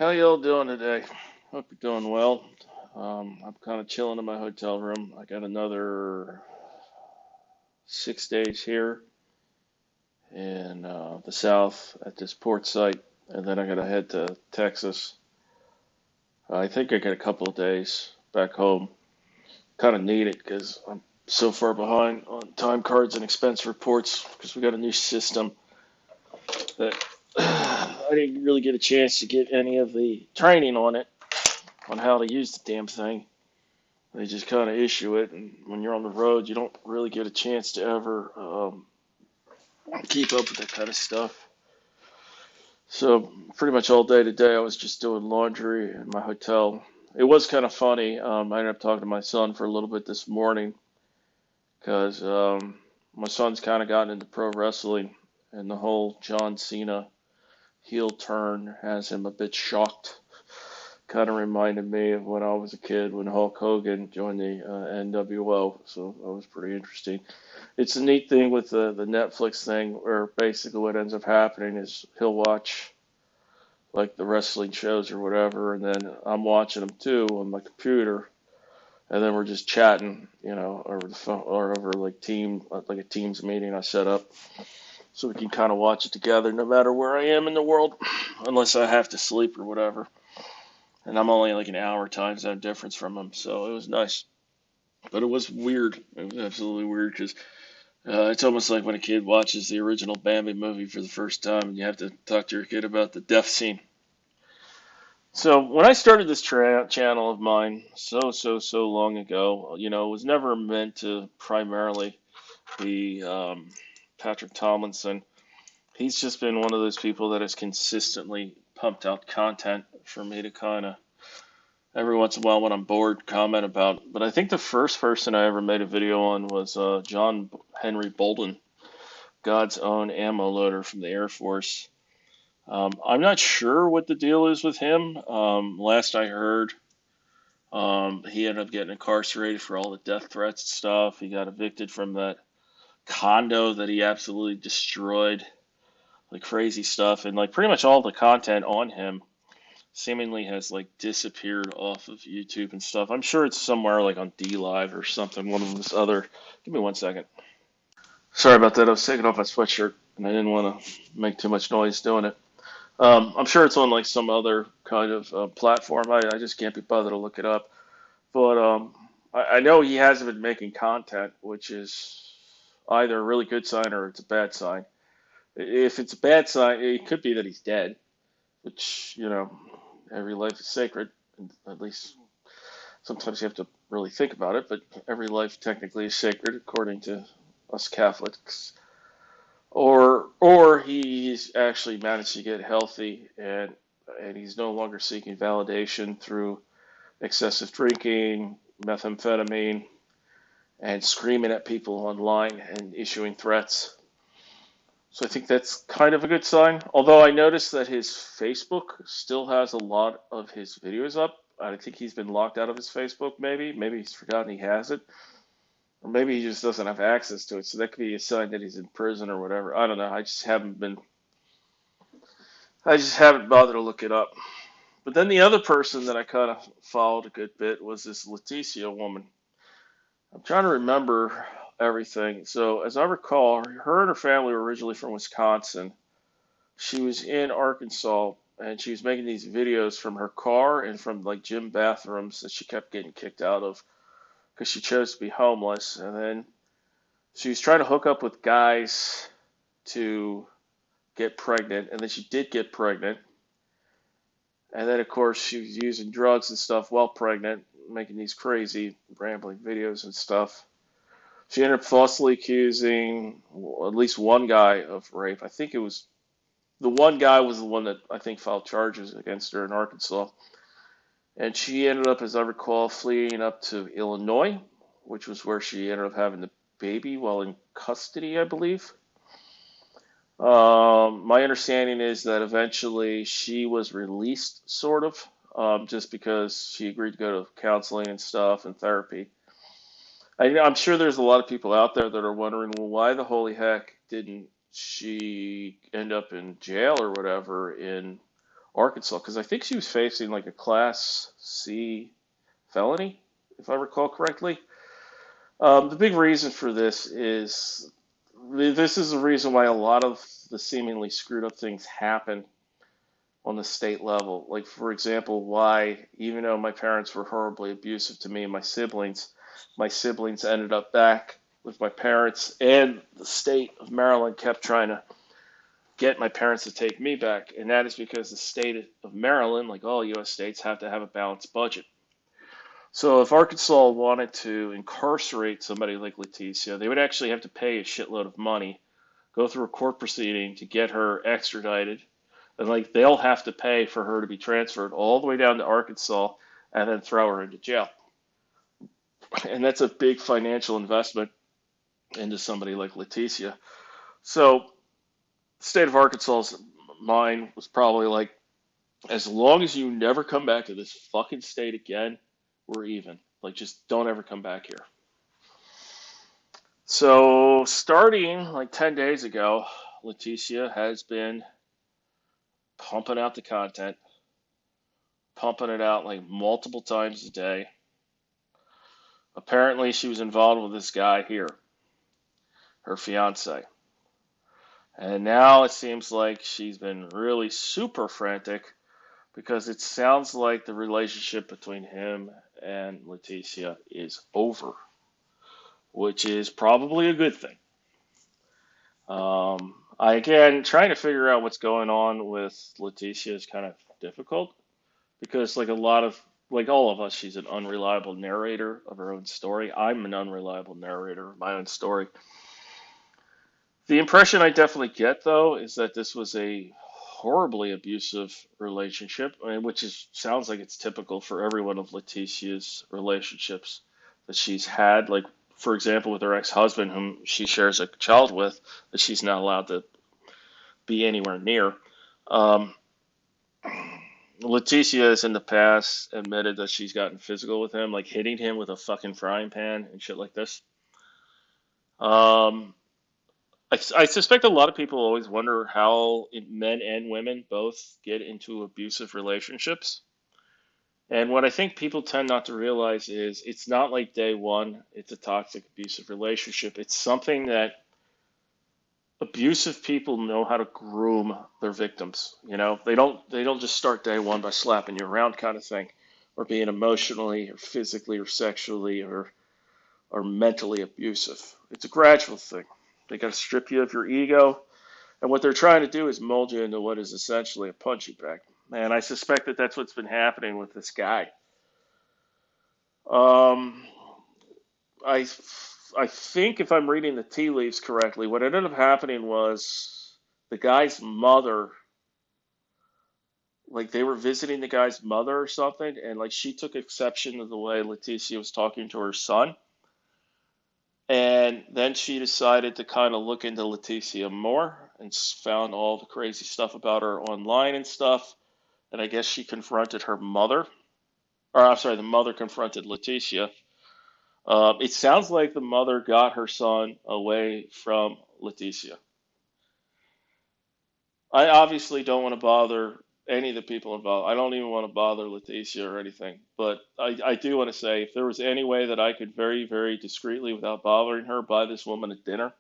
How y'all doing today? Hope you're doing well. I'm kind of chilling in my hotel room. I got another 6 days here in the South at this port site, and then I gotta head to Texas. I think I got a couple of days back home. Kind of need it because I'm so far behind on time cards and expense reports because we got a new system that I didn't really get a chance to get any of the training on it on how to use the damn thing. They just kind of issue it, and when you're on the road, you don't really get a chance to ever keep up with that kind of stuff. So pretty much all day today, I was just doing laundry in my hotel. It was kind of funny. I ended up talking to my son for a little bit this morning because my son's kind of gotten into pro wrestling, and the whole John Cena heel turn has him a bit shocked. Kind of reminded me of when I was a kid when Hulk Hogan joined the NWO, so that was pretty interesting. It's a neat thing with the Netflix thing where basically what ends up happening is he'll watch like the wrestling shows or whatever, and then I'm watching them too on my computer, and then we're just chatting, over the phone or over like a Teams meeting I set up, so we can kind of watch it together no matter where I am in the world, unless I have to sleep or whatever. And I'm only like an hour time zone difference from him, so it was nice. But it was weird. It was absolutely weird because it's almost like when a kid watches the original Bambi movie for the first time and you have to talk to your kid about the death scene. So when I started this channel of mine so long ago, it was never meant to primarily be Patrick Tomlinson. He's just been one of those people that has consistently pumped out content for me to kind of every once in a while when I'm bored comment about. But I think the first person I ever made a video on was John Henry Bolden, God's own ammo loader from the Air Force. I'm not sure what the deal is with him. Last I heard, he ended up getting incarcerated for all the death threats and stuff. He got evicted from that condo that he absolutely destroyed, like crazy stuff, and like pretty much all the content on him seemingly has like disappeared off of YouTube and stuff. I'm sure it's somewhere like on D Live or something. One of those other. Give me 1 second. Sorry about that. I was taking off my sweatshirt and I didn't want to make too much noise doing it. I'm sure it's on like some other kind of platform. I just can't be bothered to look it up. But I know he hasn't been making content, which is either a really good sign or it's a bad sign. If it's a bad sign, it could be that he's dead, which, every life is sacred. At least sometimes you have to really think about it, but every life technically is sacred according to us Catholics. Or he's actually managed to get healthy and he's no longer seeking validation through excessive drinking, methamphetamine, and screaming at people online and issuing threats. So I think that's kind of a good sign. Although I noticed that his Facebook still has a lot of his videos up. I think he's been locked out of his Facebook, maybe. Maybe he's forgotten he has it. Or maybe he just doesn't have access to it. So that could be a sign that he's in prison or whatever. I don't know. I just haven't bothered to look it up. But then the other person that I kind of followed a good bit was this Leticia woman. I'm trying to remember everything. So as I recall, her and her family were originally from Wisconsin. She was in Arkansas and she was making these videos from her car and from like gym bathrooms that she kept getting kicked out of because she chose to be homeless. And then she was trying to hook up with guys to get pregnant, and then she did get pregnant. And then, of course, she was using drugs and stuff while pregnant, making these crazy, rambling videos and stuff. She ended up falsely accusing at least one guy of rape. I think it was the one guy was the one that I think filed charges against her in Arkansas. And she ended up, as I recall, fleeing up to Illinois, which was where she ended up having the baby while in custody, I believe. My understanding is that eventually she was released, sort of, just because she agreed to go to counseling and stuff and therapy. I'm sure there's a lot of people out there that are wondering, well, why the holy heck didn't she end up in jail or whatever in Arkansas because I think she was facing like a Class C felony, if I recall correctly. The big reason for this is the reason why a lot of the seemingly screwed up things happen on the state level. Like, for example, why, even though my parents were horribly abusive to me and my siblings ended up back with my parents, and the state of Maryland kept trying to get my parents to take me back. And that is because the state of Maryland, like all U.S. states, have to have a balanced budget. So if Arkansas wanted to incarcerate somebody like Leticia, they would actually have to pay a shitload of money, go through a court proceeding to get her extradited, and like they'll have to pay for her to be transferred all the way down to Arkansas and then throw her into jail. And that's a big financial investment into somebody like Leticia. So the state of Arkansas's mind was probably like, as long as you never come back to this fucking state again, we're even. Like, just don't ever come back here. So, starting like 10 days ago, Leticia has been pumping out the content, pumping it out like multiple times a day. Apparently, she was involved with this guy here, her fiance. And now it seems like she's been really super frantic because it sounds like the relationship between him and Leticia is over, which is probably a good thing. I again trying to figure out what's going on with Leticia is kind of difficult because like all of us, she's an unreliable narrator of her own story. I'm an unreliable narrator of my own story. The impression I definitely get though is that this was a horribly abusive relationship, I mean, which is sounds like it's typical for every one of Leticia's relationships that she's had. Like, for example, with her ex-husband, whom she shares a child with, that she's not allowed to be anywhere near. Um, Leticia has in the past admitted that she's gotten physical with him, like hitting him with a fucking frying pan and shit like this. Um, I suspect a lot of people always wonder how men and women both get into abusive relationships. And what I think people tend not to realize is it's not like day one, it's a toxic abusive relationship. It's something that abusive people know how to groom their victims. You know, they don't just start day one by slapping you around kind of thing, or being emotionally or physically or sexually or mentally abusive. It's a gradual thing. They got to strip you of your ego, and what they're trying to do is mold you into what is essentially a punching bag. And I suspect that that's what's been happening with this guy. Um, I I think if I'm reading the tea leaves correctly, what ended up happening was the guy's mother, like they were visiting the guy's mother or something, and like she took exception to the way Leticia was talking to her son. And then she decided to kind of look into Leticia more and found all the crazy stuff about her online and stuff. And I guess she confronted her mother, or I'm sorry, the mother confronted Leticia. It sounds like the mother got her son away from Leticia. I obviously don't want to bother any of the people involved. I don't even want to bother Leticia or anything. But I do want to say if there was any way that I could very, very discreetly, without bothering her, buy this woman a dinner,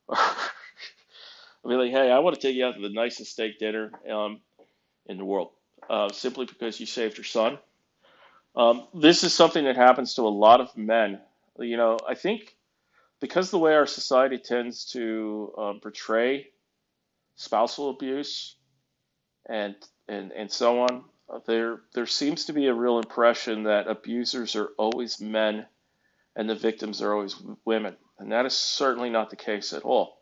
I'd be like, hey, I want to take you out to the nicest steak dinner in the world, simply because you saved your son. This is something that happens to a lot of men. You know, I think because the way our society tends to portray spousal abuse and and so on, there seems to be a real impression that abusers are always men and the victims are always women, and that is certainly not the case at all.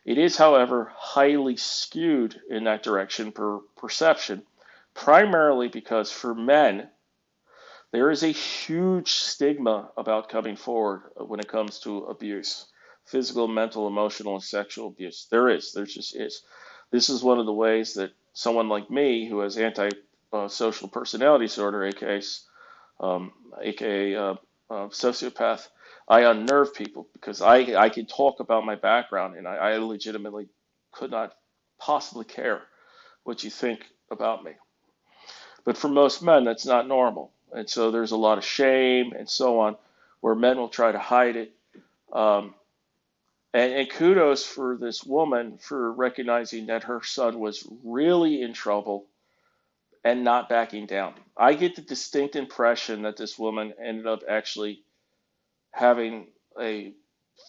It is, however, highly skewed in that direction per perception, primarily because for men, there is a huge stigma about coming forward when it comes to abuse, physical, mental, emotional, and sexual abuse. There just is. This is one of the ways that someone like me, who has anti-social personality disorder, aka sociopath, I unnerve people because I can talk about my background and I legitimately could not possibly care what you think about me. But for most men, that's not normal. And so there's a lot of shame and so on, where men will try to hide it. Um, and kudos for this woman for recognizing that her son was really in trouble and not backing down. I get the distinct impression that this woman ended up actually having a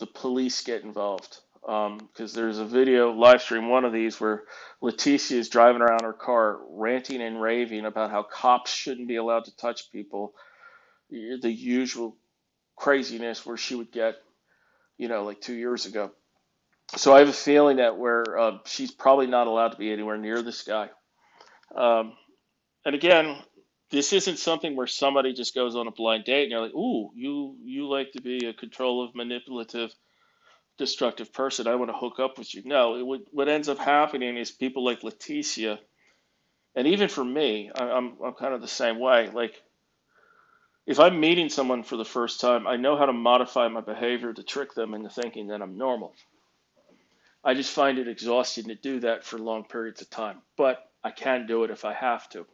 the police get involved. Because there's a video live stream, one of these, where Leticia is driving around her car ranting and raving about how cops shouldn't be allowed to touch people, the usual craziness where she would get, like 2 years ago. So I have a feeling that where she's probably not allowed to be anywhere near this guy. Um, and again, this isn't something where somebody just goes on a blind date and you're like, "Ooh, you like to be a controlling, manipulative, destructive person. I want to hook up with you." No, what ends up happening is people like Leticia, and even for me, I'm kind of the same way. Like if I'm meeting someone for the first time, I know how to modify my behavior to trick them into thinking that I'm normal. I just find it exhausting to do that for long periods of time, but I can do it if I have to.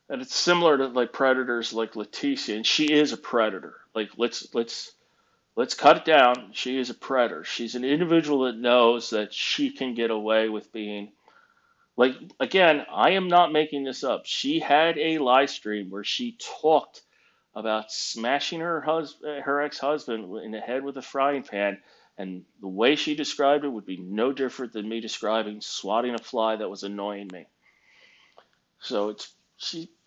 And it's similar to like predators like Leticia, and she is a predator. Like let's cut it down. She is a predator. She's an individual that knows that she can get away with being like, again, I am not making this up. She had a live stream where she talked about smashing her ex-husband in the head with a frying pan, and the way she described it would be no different than me describing swatting a fly that was annoying me. So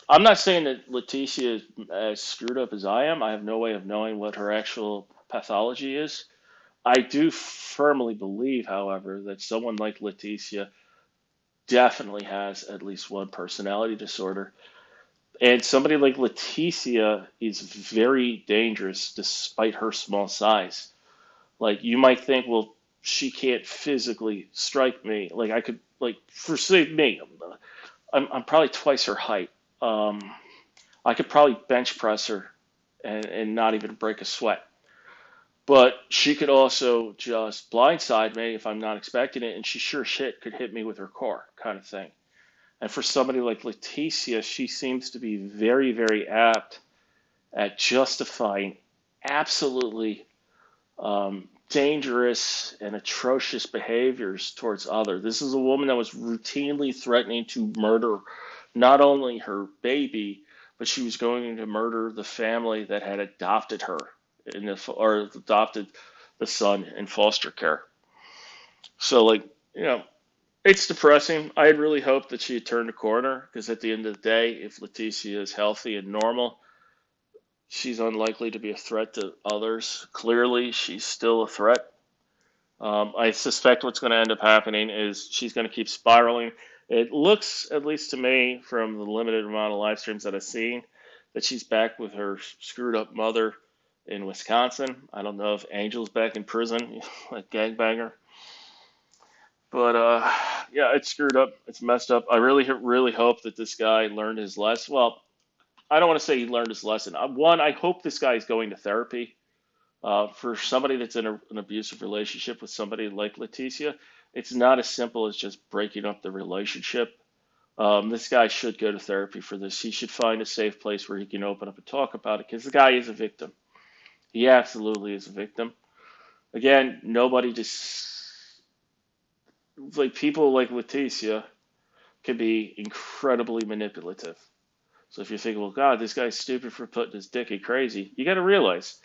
I'm not saying that Leticia is as screwed up as I am. I have no way of knowing what her actual pathology is. I do firmly believe, however, that someone like Leticia definitely has at least one personality disorder. And somebody like Leticia is very dangerous despite her small size. Like you might think, well, she can't physically strike me. Like I could, like for say me, I'm probably twice her height. Um, I could probably bench press her and not even break a sweat. But she could also just blindside me if I'm not expecting it, and she sure shit could hit me with her car, kind of thing. And for somebody like Leticia, she seems to be very, very apt at justifying absolutely dangerous and atrocious behaviors towards others. This is a woman that was routinely threatening to murder not only her baby, but she was going to murder the family that had adopted her or adopted the son in foster care. So, like, you know, it's depressing. I had really hoped that she had turned a corner because at the end of the day, if Leticia is healthy and normal, she's unlikely to be a threat to others. Clearly, she's still a threat. I suspect what's going to end up happening is she's going to keep spiraling. It looks, at least to me, from the limited amount of live streams that I've seen, that she's back with her screwed up mother in Wisconsin. I don't know if Angel's back in prison, like gangbanger. But yeah, it's screwed up. It's messed up. I really hope that this guy learned his lesson. Well, I don't want to say he learned his lesson. One, I hope this guy is going to therapy. For somebody that's in an abusive relationship with somebody like Leticia, it's not as simple as just breaking up the relationship. This guy should go to therapy for this. He should find a safe place where he can open up and talk about it because the guy is a victim. He absolutely is a victim. Again, nobody just like people like Leticia can be incredibly manipulative. So if you're thinking, well, God, this guy's stupid for putting his dick in crazy, you got to realize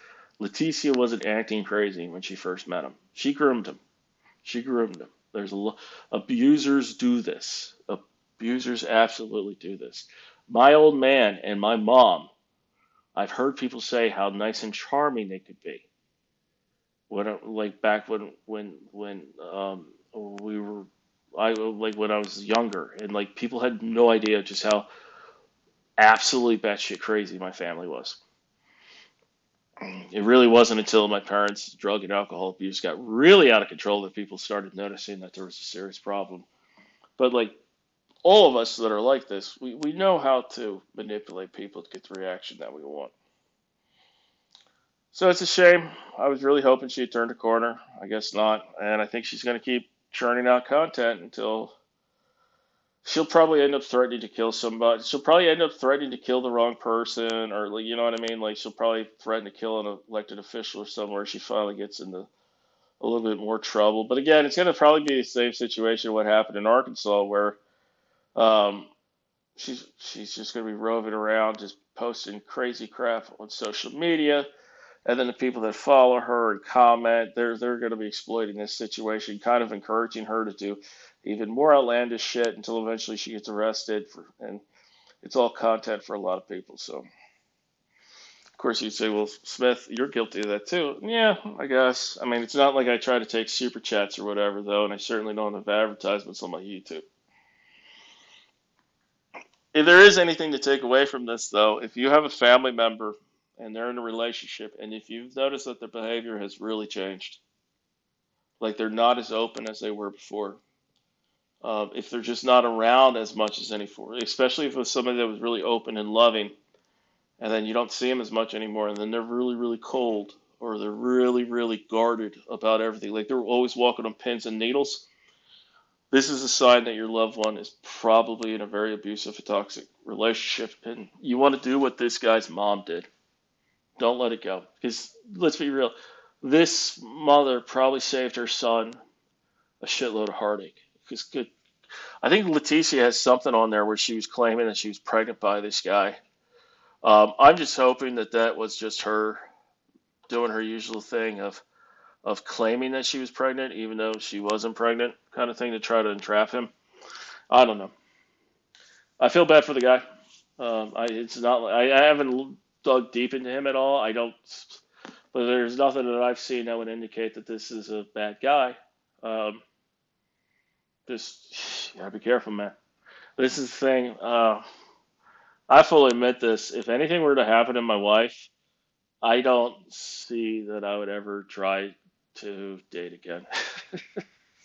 Leticia wasn't acting crazy when she first met him. She groomed him. She groomed him. Abusers do this. Abusers absolutely do this. My old man and my mom, I've heard people say how nice and charming they could be. Like back when we were I like when I was younger, and like people had no idea just how absolutely batshit crazy my family was. It really wasn't until my parents' drug and alcohol abuse got really out of control that people started noticing that there was a serious problem. But like all of us that are like this, we know how to manipulate people to get the reaction that we want. So it's a shame. I was really hoping she had turned a corner. I guess not. And I think she's going to keep churning out content until she'll probably end up threatening to kill somebody. She'll probably end up threatening to kill the wrong person, or like, you know what I mean? Like she'll probably threaten to kill an elected official or somewhere. She finally gets into a little bit more trouble. But again, it's going to probably be the same situation what happened in Arkansas, where um, she's just going to be roving around, just posting crazy crap on social media, and then the people that follow her and comment, they're going to be exploiting this situation, kind of encouraging her to do even more outlandish shit until eventually she gets arrested. And it's all content for a lot of people. So, of course, you'd say, well, Smith, you're guilty of that too. Yeah, I guess. I mean, it's not like I try to take super chats or whatever, though, and I certainly don't have advertisements on my YouTube. If there is anything to take away from this, though, if you have a family member and they're in a relationship, and if you've noticed that their behavior has really changed, like they're not as open as they were before, if they're just not around as much as anymore, especially if it was somebody that was really open and loving, and then you don't see them as much anymore, and then they're really, really cold, or they're really, really guarded about everything, like they're always walking on pins and needles. This is a sign that your loved one is probably in a very abusive, toxic relationship, and you want to do what this guy's mom did. Don't let it go. Because let's be real, this mother probably saved her son a shitload of heartache. Because good, I think Leticia has something on there where she was claiming that she was pregnant by this guy. I'm just hoping that that was just her doing her usual thing of claiming that she was pregnant, even though she wasn't pregnant, kind of thing to try to entrap him. I don't know. I feel bad for the guy. It's not. I haven't dug deep into him at all. I don't. But there's nothing that I've seen that would indicate that this is a bad guy. Um, just you gotta be careful, man. This is the thing. I fully admit this. If anything were to happen to my wife, I don't see that I would ever try to date again.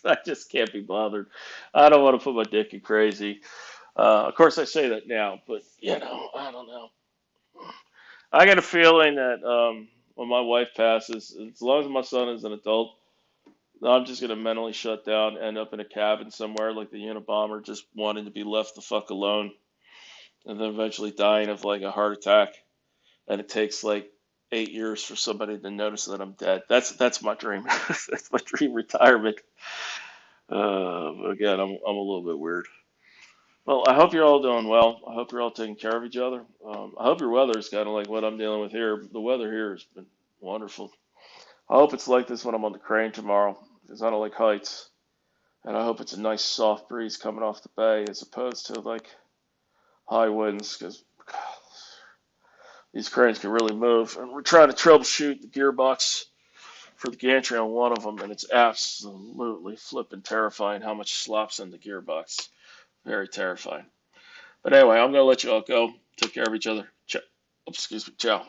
I just can't be bothered. I don't want to put my dick in crazy. Of course, I say that now, but I don't know. I got a feeling that when my wife passes, as long as my son is an adult, I'm just gonna mentally shut down, end up in a cabin somewhere like the Unabomber, just wanting to be left the fuck alone, and then eventually dying of like a heart attack. And it takes like 8 years for somebody to notice that I'm dead. That's my dream. That's my dream retirement. Again, I'm a little bit weird. Well, I hope you're all doing well. I hope you're all taking care of each other. I hope your weather is kind of like what I'm dealing with here. The weather here has been wonderful. I hope it's like this when I'm on the crane tomorrow, because I don't like heights. And I hope it's a nice soft breeze coming off the bay as opposed to like high winds, because these cranes can really move. And we're trying to troubleshoot the gearbox for the gantry on one of them, and it's absolutely flipping terrifying how much slops in the gearbox. Very terrifying. But anyway, I'm going to let you all go. Take care of each other. Excuse me. Ciao.